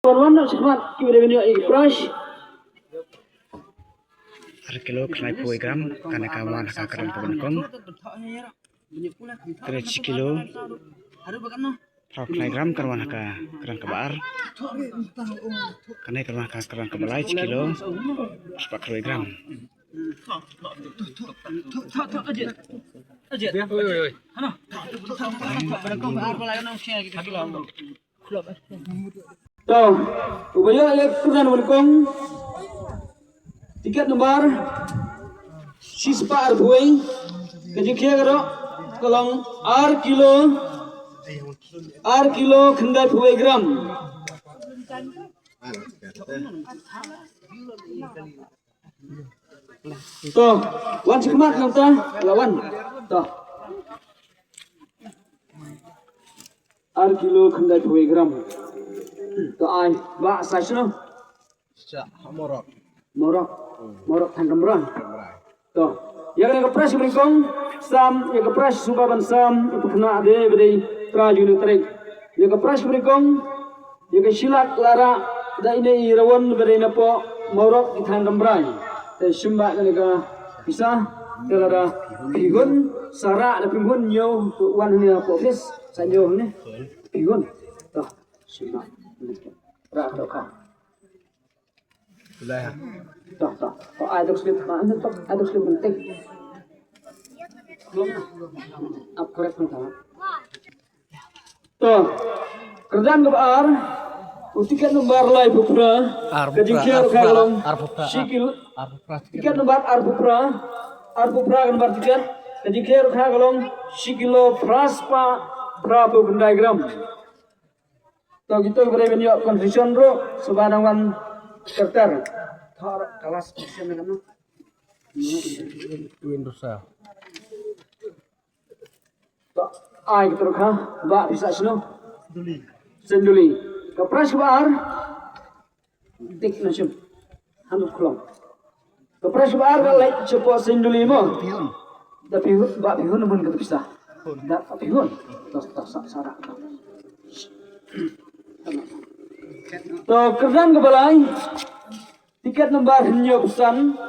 kawan semat kita video price. Kilo kelai pui gram karena kawan kakaran kebenkong. Kira kilo. Kelai gram kawan kakaran kebar. Karena kawan kakaran kebalai kilo. Sepak kelai gram. Tuh, ubaya ya keran benkong. Tiket nomor sispa arbuing kejikia karo kolong R kilo kendai pui gram. Tuh, wan sekemat nanta lawan. Tuh. R kilo kendai pui gram. Tuh ai, ba sai sino. Morok tanggamran. Tuh, ya kan kepres beringkong sam, ya kepres subaban sam, itu kena ade beri traju ni terik. Ya kepres beringkong, ya kesilak lara, da ini irawan beri napo morok di tanggamran. Dan sumba ni ka bisa, telara pihun, sara da pihun nyo, wan ni napo fis, sanyo ni pihun. Tuh, sumba. Rak dokah. Sudah. Tak. Ada slip mana tak? Ada slip penting. Belum. Upgrade mana? Tuh. Kerjaan kebar. Tiket nomor live bukra. Kejingkir kalong. Sikil. Tiket nomor arbupra nomor tiket. Kejingkir kalong. Sikilo praspa prabu diagram. Tuh gitu berbeda yuk confusion ro. Sebanangan kerter. Thor kelas mesin kan? Windows ah. Tak, ai kita rukah, bak bisa sino. Senduli. Kepres kebar. Tik nasib. Hanut kolom. Kepres kebar kalau cepat senduli mo. Tapi bak pihun pun kita bisa. Tak pihun. Tak sarak. To kerjaan kebalai. Tiket nomor henyo pesan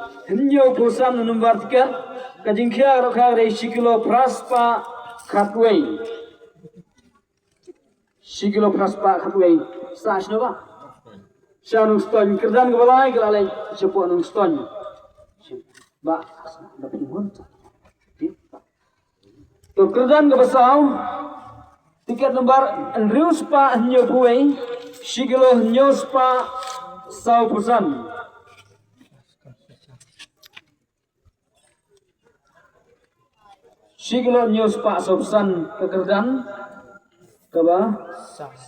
nomor tiket kajingkia rokha rei kilo praspa khatwei sikilo praspa khatwei sas no ba sanu ston kerdan kebalai kelalai cepo nung ston ba dapat ngun to kerdan kebasau tiket nomor enrius pa henyo kuwei sikilo henyo spa sau pesan Sikilo news pak sobsan kekerjaan keba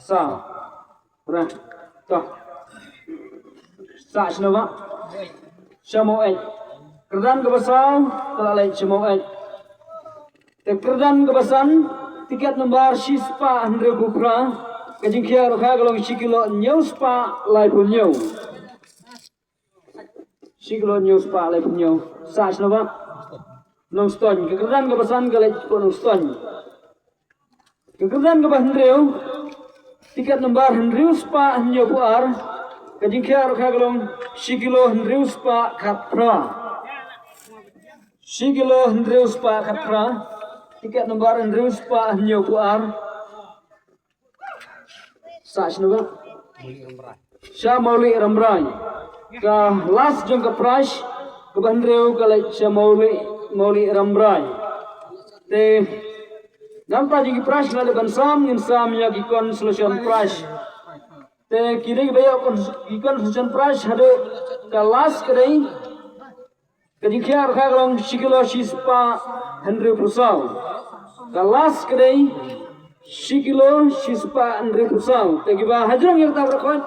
sa pernah toh sa senapa semoet kerjaan kebasau telalai semoet kerjaan kebasan tiket nomor sispa Andre Bukra kejingkia rokha kalau sikilo news pak live new sikilo news pak live new sa senapa nong ston kekerjaan kebasan galai nong ston kekerjaan kebahndreu tiket nomor hendrius pa hanyo puar kajingkia rokha galong sikilo hendrius pa khatra sikilo hendrius pa khatra tiket nomor hendrius pa hanyo puar sa snova sya mauli ramrai ka last jong ka price kebahndreu galai sya mauli ramrai te nampa jigi price nade bansam insam ya gikon solution price te kiri bayo gikon solution price hado kalas kadai kajikya rakha galong sikilo sispa 100% kalas kadai sikilo sispa 100% te giba hajrang yang tak rakon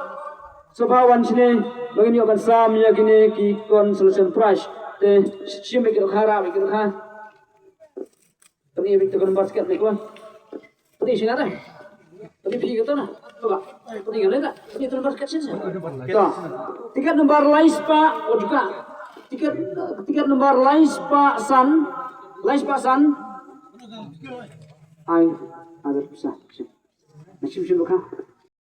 sabawan sini bagini bansam ya gini gikon solution price te siapa kita khara kita kha tadi kita kan basket ni kawan tadi sini ada tadi pergi kita na coba tadi kan ada tadi tu basket sini to tiket nomor lais pak juga tiket nomor lais pak san ai ada bisa macam macam